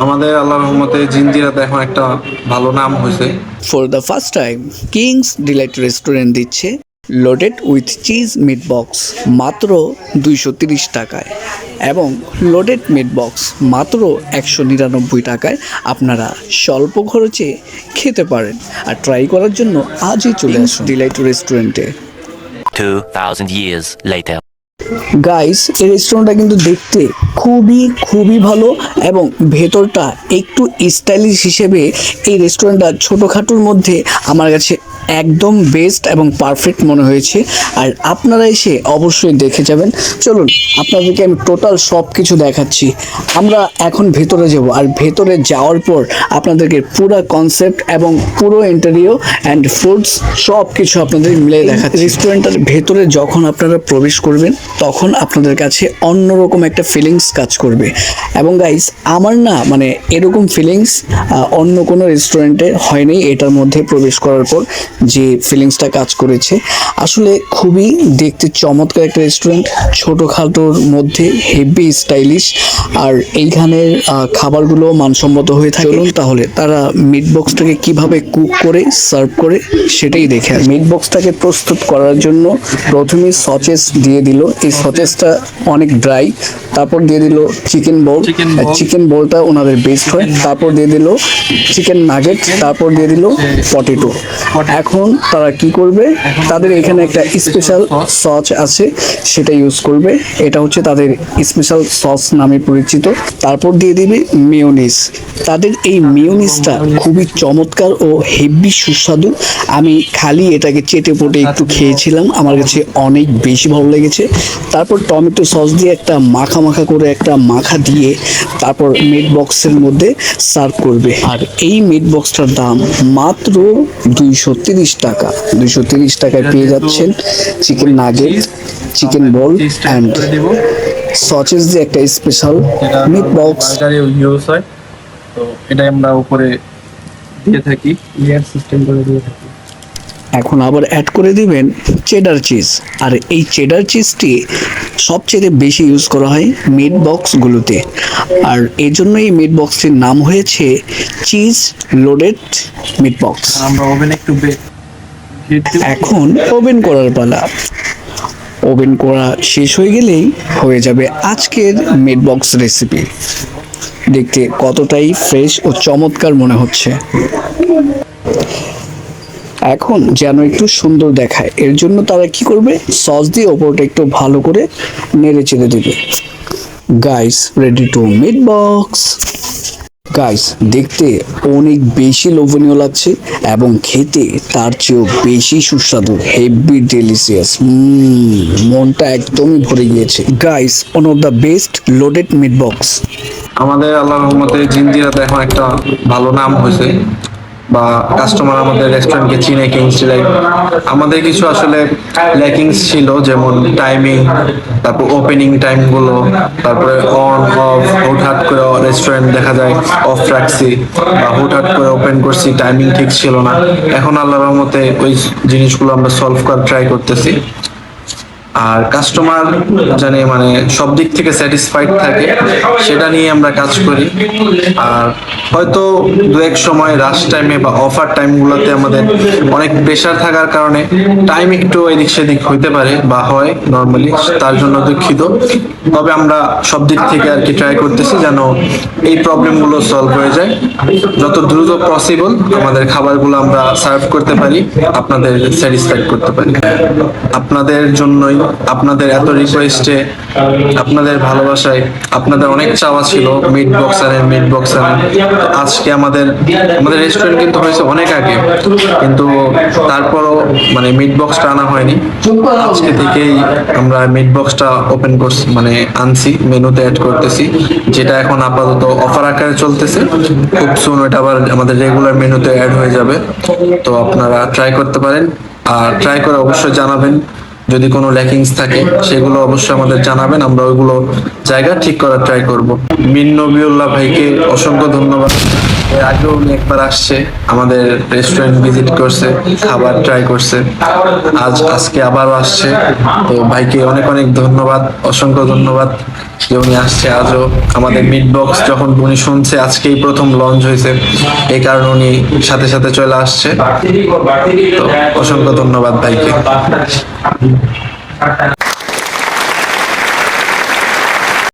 আমাদের আল্লাহর রহমতে জিঞ্জিরাতে এখন একটা ভালো নাম হয়েছে। For the first time Kings Delight restaurant দিচ্ছে loaded with cheese meat box মাত্র 230 টাকায় এবং লোডেড মিট বক্স মাত্র 199 টাকায় আপনারা স্বল্প খরচে খেতে পারেন। আর ট্রাই করার জন্য আজই চলে আসুন ডিলাইট রেস্টুরেন্টে। 2000 years later. গাইস, এই রেস্টুরেন্টটা কিন্তু দেখতে খুবই খুবই ভালো এবং ভেতরটা একটু স্টাইলিশ হিসেবে এই রেস্টুরেন্টটা ছোটোখাটোর মধ্যে আমার কাছে একদম বেস্ট এবং পারফেক্ট মনে হয়েছে। আর আপনারা এসে অবশ্যই দেখে যাবেন। চলুন আপনাদেরকে আমি টোটাল সব কিছু দেখাচ্ছি। আমরা এখন ভেতরে যাব, আর ভেতরে যাওয়ার পর আপনাদেরকে পুরো কনসেপ্ট এবং পুরো ইন্টেরিয়র অ্যান্ড ফুডস সব কিছু আপনাদের মিলে দেখাচ্ছি। রেস্টুরেন্টের ভেতরে যখন আপনারা প্রবেশ করবেন তখন আপনাদের কাছে অন্যরকম একটা ফিলিংস কাজ করবে। এবং গাইস, আমার না মানে এরকম ফিলিংস অন্য কোনো রেস্টুরেন্টে হয়নি। এটার মধ্যে প্রবেশ করার পর যে ফিলিংসটা কাজ করেছে, আসলে খুবই দেখতে চমৎকার একটা রেস্টুরেন্ট, ছোটোখাটোর মধ্যে হেভি স্টাইলিশ। আর এইখানের খাবারগুলো মানসম্মত হয়ে থাকে। চলুন তাহলে তারা মিট বক্সটাকে কিভাবে কুক করে সার্ভ করে সেটাই দেখে। মিট বক্সটাকে প্রস্তুত করার জন্য প্রথমে সচেস দিয়ে দিল। এই সচেসটা অনেক ড্রাই। তারপর দিয়ে দিল চিকেন বোল। চিকেন বোলটা ওনাদের বেস্ট হয়। তারপর দিয়ে দিল চিকেন নাগেট। তারপর দিয়ে দিল পটেটো। এখন তারা কি করবে, তাদের এখানে একটা স্পেশাল সস আছে, সেটা ইউজ করবে। এটা হচ্ছে তাদের স্পেশাল সস নামে পরিচিত। তারপর দিয়ে দিবে মেয়োনিজ। তাদের এই মেয়োনিজটা খুবই চমৎকার ও হেভি সুস্বাদু। আমি খালি এটাকে চেটে পুটে একটু খেয়েছিলাম, আমার কাছে অনেক বেশি ভালো লেগেছে। তারপর টমেটো সস দিয়ে একটা মাখা মাখা করে একটা মাখা দিয়ে তারপর মিট বক্সের মধ্যে সার্ভ করবে। আর এই মিট বক্সটার দাম মাত্র 230 টাকা। 230 টাকায় পেয়ে যাচ্ছেন chicken nugget, chicken ball and sausages দিয়ে একটা স্পেশাল মিট বক্স। ইউজ হয়, তো এটাই আমরা উপরে দিয়ে থাকি, লেয়ার সিস্টেম করে দিয়ে থাকি। এখন আবার অ্যাড করে দিবেন চেডার চিজ। আর এই চেডার চিজটি সবচেয়ে বেশি ইউজ করা হয় মিট বক্সগুলোতে। আর এই জন্য এই মিট বক্সটির নাম হয়েছে চিজ লোডেড মিট বক্স। আমরা ওভেনে একটু এখন ওভেন করার পালা। ওভেন করা শেষ হয়ে গেলেই হয়ে যাবে আজকের মিট বক্স রেসিপি। দেখতে কতটাই ফ্রেশ ও চমৎকার মনে হচ্ছে। এখন যেন একটু সুন্দর দেখায়, এর জন্য তারা কি করবে, সস দিয়ে ওপরটা একটু ভালো করে নেড়ে চেড়ে দিবে। Guys, ready to meat box. Guys, দেখতে অনেক বেশি লোভনীয় লাগছে এবং খেতে তার চেয়েও বেশি সুস্বাদু, হেভি ডেলিশিয়াস। মনটা একদমই ভরে গিয়েছে। Guys, one of the best loaded meat box. আমাদের আল্লাহর রহমতে জিঞ্জিরাতে এখন একটা ভালো নাম হয়েছে, বা কাস্টমার আমাদের রেস্টুরেন্টকে চিনে কিংস ডিলাইট। আমাদের কিছু আসলে ল্যাকিংস ছিল, যেমন টাইমিং, তারপর ওপেনিং টাইমগুলো, তারপরে অন অফ, হুটহাট করে রেস্টুরেন্ট দেখা যায় অফ রাখছি বা হুটহাট করে ওপেন করছি, টাইমিং ঠিক ছিল না। এখন আল্লাহর রহমতে ওই জিনিসগুলো আমরা সলভ করার ট্রাই করতেছি। আর কাস্টমার জানে মানে সব দিক থেকে স্যাটিসফাইড থাকে, সেটা নিয়ে আমরা কাজ করি। আর হয়তো দু এক সময় রাশ টাইমে বা অফার টাইমগুলোতে আমাদের অনেক প্রেশার থাকার কারণে টাইম একটু এদিক সেদিক হইতে পারে বা হয় নর্মালি, তার জন্য দুঃখিত। তবে আমরা সব দিক থেকে আর কি ট্রাই করতেছি যেন এই প্রবলেমগুলো সলভ হয়ে যায়, যত দ্রুত পসিবল আমাদের খাবারগুলো আমরা সার্ভ করতে পারি, আপনাদের স্যাটিসফাইড করতে পারি। আপনাদের জন্যই, আপনাদের এত রিকোয়েস্টে, আপনাদের ভালোবাসায়, আপনাদের অনেক চাওয়া ছিল মিট বক্স আনেন, মিট বক্স আনেন। আজকে আমাদের রেস্টুরেন্ট কিন্তু হয়েছে অনেক আগে, কিন্তু তারপরও মানে মিট বক্সটা আনা হয়নি। আজকে থেকেই আমরা মিট বক্সটা ওপেন করছি, মানে আনছি, মেনুতে অ্যাড করতেছি, যেটা এখন আপাতত অফার আকারে চলতেছে। খুব সুন এটা আবার আমাদের রেগুলার মেনুতে অ্যাড হয়ে যাবে। তো আপনারা ট্রাই করতে পারেন, আর ট্রাই করে অবশ্যই জানাবেন। যদি কোনো ল্যাকিংস থাকে সেগুলো অবশ্যই আমাদের জানাবেন, আমরা ওইগুলো জায়গা ঠিক করার ট্রাই করব। মিন নবিউল্লাহ ভাইকে অসংখ্য ধন্যবাদ এর আগেও উনি একবার আসছে, আমাদের রেস্টুরেন্ট ভিজিট করছে, খাবার ট্রাই করছে, আজকে আবারও আসছে। তো ভাইকে অনেক অনেক ধন্যবাদ, অসংখ্য ধন্যবাদ যে উনি আসছে আজও। আমাদের মিট বক্স যখন উনি শুনছে আজকেই প্রথম লঞ্চ হয়েছে, এই কারণে উনি সাথে সাথে চলে আসছে। তো অসংখ্য ধন্যবাদ ভাইকে।